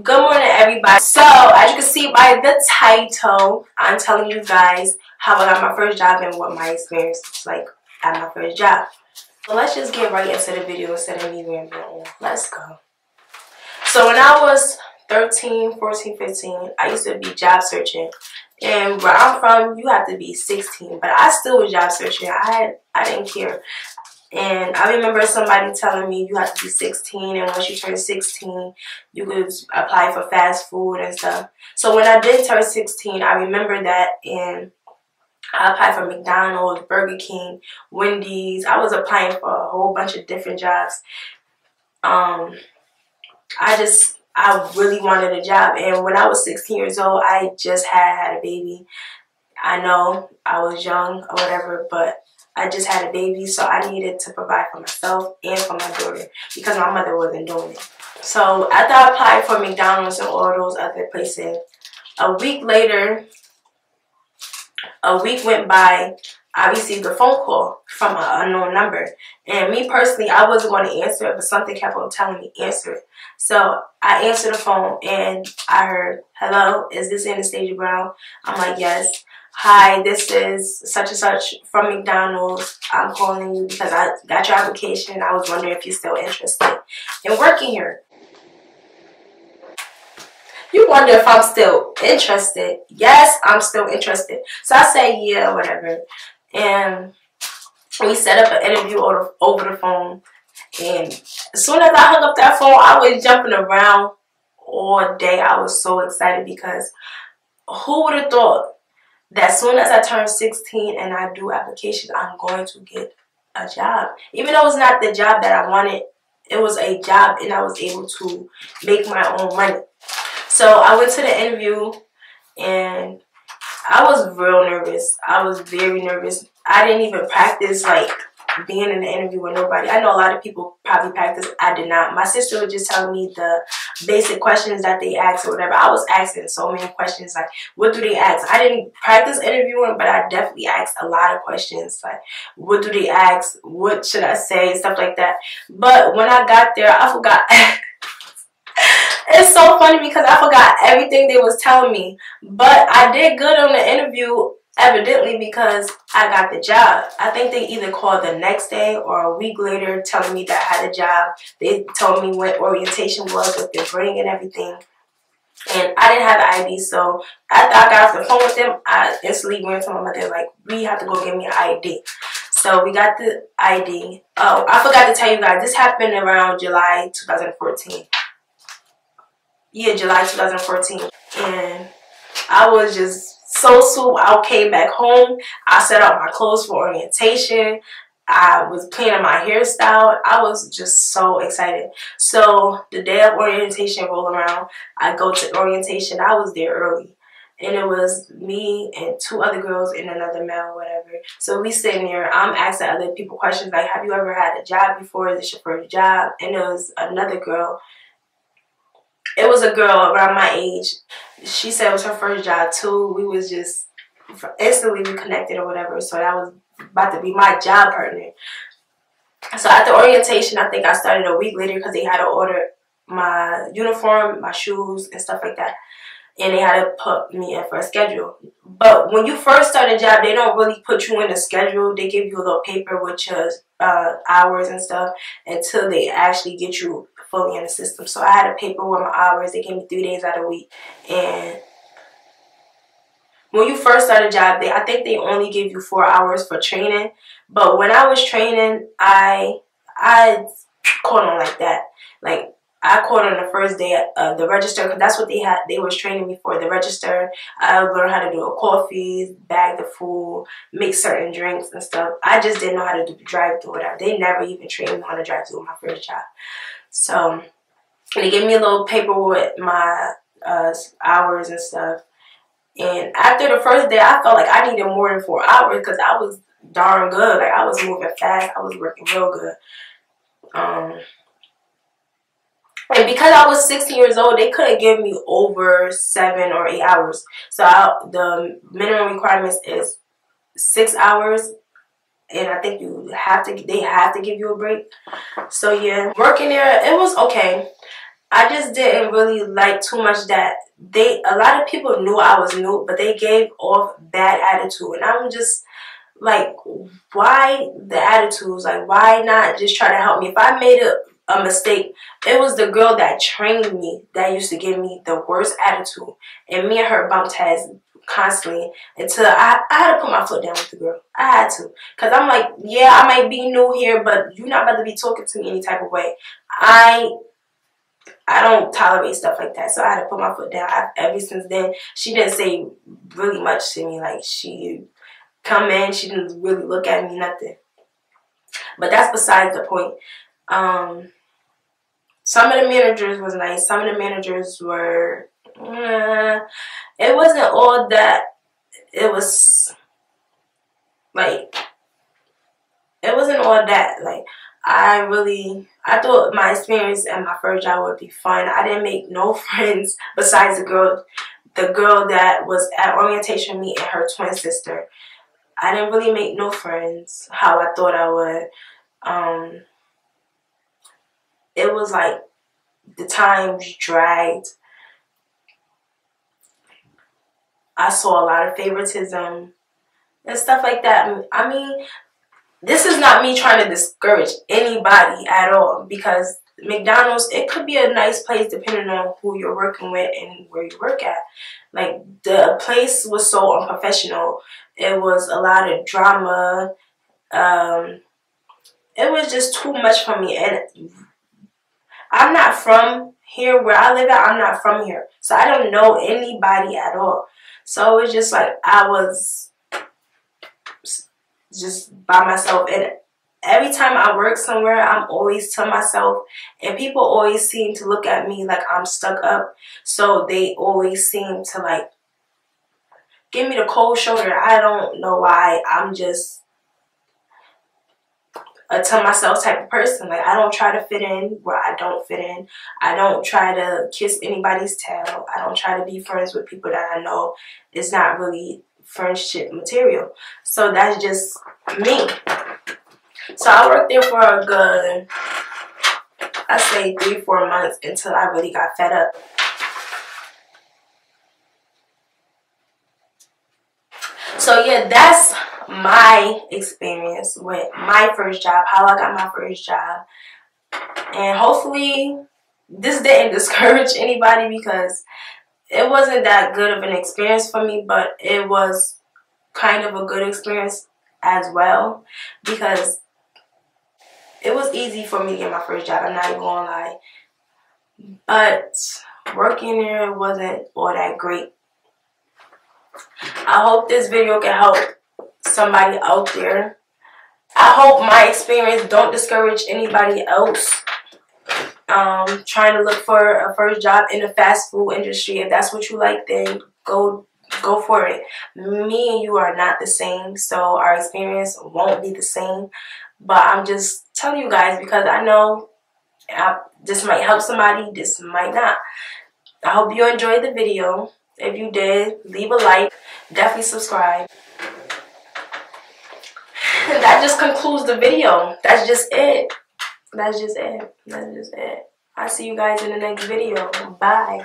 Good morning, everybody. So, as you can see by the title, I'm telling you guys how I got my first job and what my experience was like at my first job. So, let's just get right into the video instead of me rambling on. Let's go. So, when I was 13, 14, 15, I used to be job searching. And where I'm from, you have to be 16. But I still was job searching. I didn't care. And I remember somebody telling me you have to be 16, and once you turn 16, you could apply for fast food and stuff. So when I did turn 16, I remember that, and I applied for McDonald's, Burger King, Wendy's. I was applying for a whole bunch of different jobs. I really wanted a job, and when I was 16 years old, I just had a baby. I know I was young or whatever, but I just had a baby, so I needed to provide for myself and for my daughter because my mother wasn't doing it. So after I applied for McDonald's and all those other places, a week later, a week went by, I received a phone call from an unknown number. And me personally, I wasn't going to answer it, but something kept on telling me, answer it. So I answered the phone and I heard, hello, is this Anastasia Brown? I'm like, yes. Hi, this is such and such from McDonald's. I'm calling you because I got your application and I was wondering if you're still interested in working here. You wonder if I'm still interested. Yes, I'm still interested. So I say yeah, whatever. And we set up an interview over the phone. And as soon as I hung up that phone, I was jumping around all day. I was so excited because who would have thought that as soon as I turn 16 and I do applications, I'm going to get a job. Even though it's not the job that I wanted, it was a job and I was able to make my own money. So I went to the interview and I was real nervous. I was very nervous. I didn't even practice like being in the interview with nobody. I know a lot of people probably practice. I did not. My sister was just telling me the basic questions that they ask or whatever. I was asking so many questions like, what do they ask? I didn't practice interviewing, but I definitely asked a lot of questions like, what do they ask? What should I say? Stuff like that. But when I got there, I forgot. It's so funny because I forgot everything they was telling me. But I did good on the interview, evidently, because I got the job. I think they either called the next day or a week later telling me that I had a job. They told me what orientation was, what they're bringing and everything. And I didn't have an ID, so after I got off the phone with them, I instantly went to my mother, like, we have to go get me an ID. So we got the ID. Oh, I forgot to tell you guys, this happened around July 2014. Yeah, July 2014. And I was just so super. I came back home. I set up my clothes for orientation. I was planning my hairstyle. I was just so excited. So the day of orientation rolled around. I go to orientation. I was there early. And it was me and two other girls and another male, whatever. So we sitting there. I'm asking other people questions like, have you ever had a job before? Is this your first job? And there was another girl. It was a girl around my age. She said it was her first job too. We was just instantly reconnected or whatever. So that was about to be my job partner. So after orientation, I think I started a week later because they had to order my uniform, my shoes, and stuff like that. And they had to put me in for a schedule. But when you first start a job, they don't really put you in a schedule. They give you a little paper with your hours and stuff until they actually get you fully in the system. So I had a paper with my hours. They gave me 3 days out of the week. And when you first start a job, I think they only give you 4 hours for training. But when I was training, I caught on like that. Like, I caught on the first day of the register because that's what they was training me for, the register. I learned how to do a coffee, bag the food, make certain drinks and stuff. I just didn't know how to do the drive-thru or whatever. They never even trained me how to drive-thru my first job. So they gave me a little paper with my hours and stuff. And after the first day, I felt like I needed more than 4 hours because I was darn good. Like, I was moving fast. I was working real good. And because I was 16 years old, they couldn't give me over 7 or 8 hours. So the minimum requirements is 6 hours. And I think they have to give you a break. So yeah, working there, it was okay. I just didn't really like too much that a lot of people knew I was new, but they gave off bad attitude. And I'm just like, why the attitudes? Like, why not just try to help me? If I made a mistake, it was the girl that trained me that used to give me the worst attitude. And me and her bumped heads constantly until I had to put my foot down with the girl. I had to. Because I'm like, yeah, I might be new here, but you're not about to be talking to me any type of way. I don't tolerate stuff like that. So I had to put my foot down. Ever since then, she didn't say really much to me. Like, she come in, she didn't really look at me, nothing. But that's besides the point. Some of the managers was nice. Some of the managers were, it wasn't all that. It was like, it wasn't all that. Like, I thought my experience at my first job would be fun. I didn't make no friends besides the girl that was at orientation with me and her twin sister. I didn't really make no friends how I thought I would. It was like the times dragged. I saw a lot of favoritism and stuff like that. I mean, this is not me trying to discourage anybody at all, because McDonald's, it could be a nice place depending on who you're working with and where you work at. Like, the place was so unprofessional. It was a lot of drama. It was just too much for me. And I'm not from here where I live at. I'm not from here. So I don't know anybody at all. So it was just like I was just by myself. And every time I work somewhere, I'm always to myself. And people always seem to look at me like I'm stuck up. So they always seem to like give me the cold shoulder. I don't know why. I'm just a to myself type of person. Like, I don't try to fit in where I don't fit in. I don't try to kiss anybody's tail. I don't try to be friends with people that I know is not really friendship material. So that's just me. So I worked there for a good, I say 3-4 months until I really got fed up. So yeah, that's my experience with my first job, how I got my first job. And hopefully this didn't discourage anybody, because it wasn't that good of an experience for me, but it was kind of a good experience as well, because it was easy for me to get my first job. I'm not even gonna lie. But working there wasn't all that great. I hope this video can help somebody out there. I hope my experience don't discourage anybody else trying to look for a first job in the fast food industry. If that's what you like, then go for it. Me and you are not the same, so our experience won't be the same. But I'm just telling you guys because I know this might help somebody, this might not. I hope you enjoyed the video. If you did, leave a like. Definitely subscribe. That just concludes the video. That's just it. That's just it. That's just it. I'll see you guys in the next video. Bye.